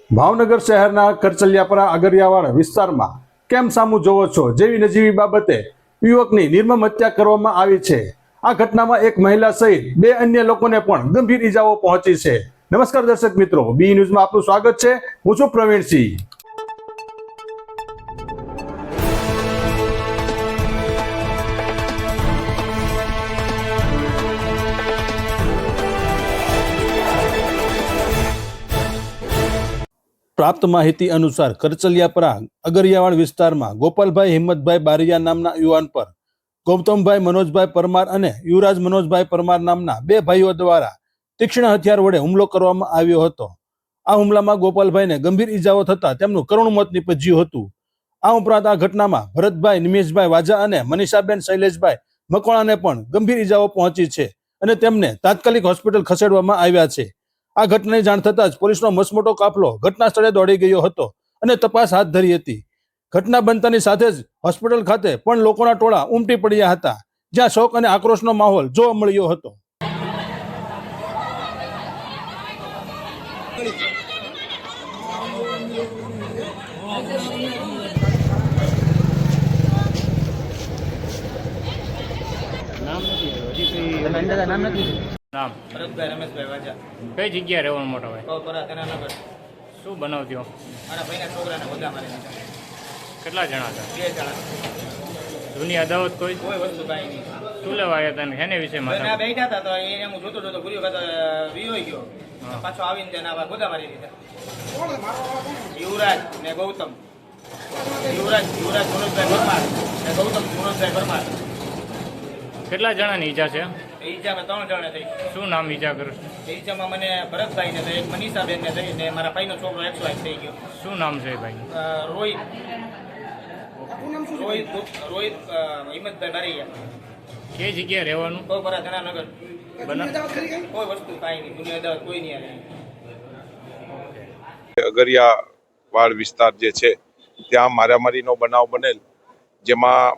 ભાવનગર શહેરના કરચલિયાપરા આગરિયાવાડ વિસ્તારમાં કેમ સામું જોવો છો જેવી નજીવી બાબતે યુવકની નિર્મમ હત્યા કરવામાં આવી છે। આ ઘટનામાં એક મહિલા સહિત 2 અન્ય લોકોને પણ ગંભીર ઈજાઓ પહોંચી છે। નમસ્કાર દર્શક મિત્રો, બી ન્યૂઝમાં આપનું સ્વાગત છે। હું છું પ્રવીણસિંહ। प्राप्त माहिती अनुसार करचलियापरा अगरियावाड़ विस्तार में गोपालभाई हिम्मतभाई बारिया नामना युवान पर गौतमभाई मनोजभाई परमार अने युवराज मनोजभाई परमार नामना 2 भाईओ द्वारा तीक्ष्ण हथियार वडे हुमलो करवामां आव्यो हतो। आ हुमलामां गोपालभाई ने गंभीर ईजाओ थता तेमनुं करुण मोत निपज्युं हतुं। आ उपरांत आ घटनामां भरतभाई निमेशभाई वाजा अने मनीषाबेन शैलेषभाई मकवाणाने पण गंभीर ईजाओ पहोंची छे अने तेमने तात्कालिक होस्पिटल खसेडवामां आव्या छे। आ घटनाની જાણ થતાં જ પોલીસનો મસમોટો કાફલો ઘટના સ્થળે દોડી ગયો હતો અને તપાસ હાથ ધરી હતી। ઘટના બનતાની સાથે જ હોસ્પિટલ ખાતે પણ લોકોના ટોળા ઉમટી પડ્યા હતા, જ્યાં શોક અને આક્રોશનો માહોલ જોવા મળ્યો હતો। नाम भरतभाई रमेशभाई वाजा। कई जग्या रहવાનું મોટા ભાઈ? પરા તેનાનગર। શું બનાવજો? મારા ભાઈના છોકરાને બધા મારી દીધા। કેટલા જણા હતા? 2 જણા। જૂની અદાવત કોઈ વસ્તુ કાંઈ નહીં। શું લેવા આવ્યા હતા ને હેને વિશે ઘરના માતા? બેઠા હતા તો એને હું જોતો ગુરિયો ખાતો વિયોઈ ગયો, પાછો આવીને તેને આવા બધા મારી દીધા। યુવરાજ ને ગૌતમ, યુવરાજ મનોજભાઈ પરમાર ને ગૌતમ મનોજભાઈ પરમાર। કેટલા જણાની ઈજા છે? ઈજામાં 3 જણા થઈ। શું નામ ઈજા કરું? ઈજામાં મને ભરતભાઈ ને થઈ, એક મનીષાબેન ને થઈ, ને મારા ભાઈનો છોકરો એક્સવાઇઝ થઈ ગયો। શું નામ છે ભાઈ? રોહિત હિંમતભાઈ બારૈયા। કે જગ્યા રહેવાનું? પરા તેનાનગર। કોઈ વસ્તુ કાંઈ નહીં, દુનિયા અદાવત કોઈ નહીં આવે। અગરિયાવાડ વિસ્તાર જે છે ત્યાં મારામારીનો બનાવ બનેલ, જેમાં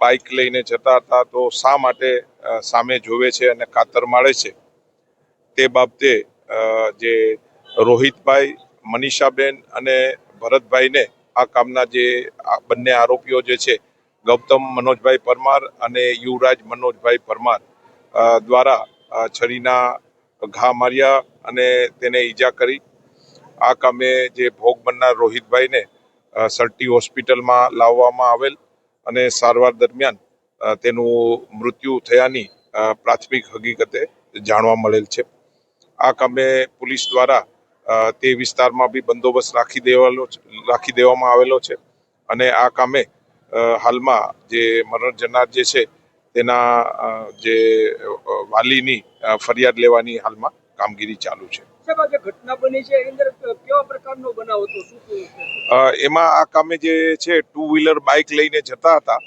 બાઇક લઈને જતા હતા તો શા માટે સામે જોવે છે અને કાતર મારે છે તે બાબતે જે રોહિતભાઈ, મનીષાબેન અને ભરતભાઈને આ કામના જે બંને આરોપીઓ જે છે ગૌતમ મનોજભાઈ પરમાર અને યુવરાજ મનોજભાઈ પરમાર દ્વારા છરીના ઘા માર્યા અને તેને ઈજા કરી। આ કામે જે ભોગ બનનાર રોહિતભાઈને સરટી હોસ્પિટલમાં લાવવામાં આવેલ અને સારવાર દરમિયાન તેનું મૃત્યુ થયાની પ્રાથમિક હકીકતે જાણવા મળેલ છે। આ કામે પોલીસ દ્વારા તે વિસ્તારમાં બી બંદોબસ્ત રાખી દેવામાં આવેલો છે અને આ કામે હાલમાં જે મરણ જનાર જે છે તેના જે વાલીની ફરિયાદ લેવાની હાલમાં કામગીરી ચાલુ છે। ઘટના બની છે અંદર કેવા પ્રકારનો બનાવ હતો? એમાં આ કામે જે છે 2 વ્હીલર બાઇક લઈને જતા હતા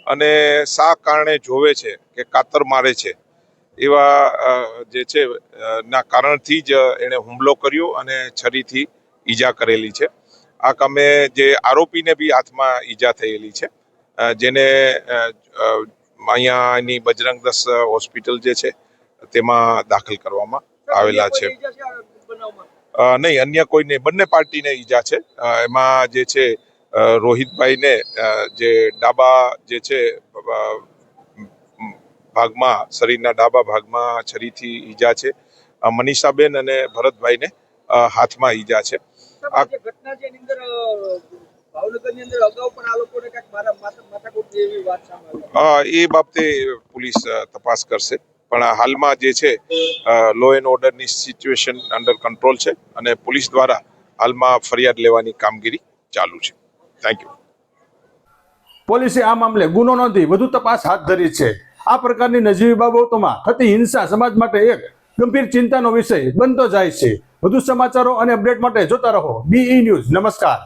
અને શા કારણે જોવે છે કે કાતર મારે છે એવા જે છે ના કારણથી જ એણે હુમલો કર્યો અને છરીથી ઈજા કરેલી છે। આ કામે જે આરોપીને બી હાથમાં ઈજા થયેલી છે, જેને અહીંયા એની બજરંગ દસ હોસ્પિટલ જે છે તેમાં દાખલ કરવામાં આવેલા છે। નહીં, અન્ય કોઈ નહીં, બંને પાર્ટીને ઈજા છે। એમાં જે છે રોહિતભાઈને જે ડાબા જે છે ભાગમાં, શરીરના ડાબા ભાગમાં છરીથી ઈજા છે। મનીષાબેન અને ભરતભાઈને હાથમાં ઈજા છે। આ ઘટના છે એની અંદર ભાવનગરની અંદર અગાઉ પણ આ લોકોને કાંઈક માથાકૂટ જેવી વાત સામે એ બાબતે પોલીસ તપાસ કરશે, પણ હાલમાં જે છે લો એન્ડ ઓર્ડરની સિચ્યુએશન અંડર કંટ્રોલ છે અને પોલીસ દ્વારા હાલમાં ફરિયાદ લેવાની કામગીરી ચાલુ છે। Thank you. પોલીસે આ મામલે ગુનો નોંધી વધુ તપાસ હાથ ધરી છે। આ પ્રકારની નજીવી બાબતોમાં થતી હિંસા સમાજ માટે એક ગંભીર ચિંતાનો વિષય બનતો જાય છે। વધુ સમાચારો અને અપડેટ માટે જોતા રહો બી ન્યૂઝ। નમસ્કાર।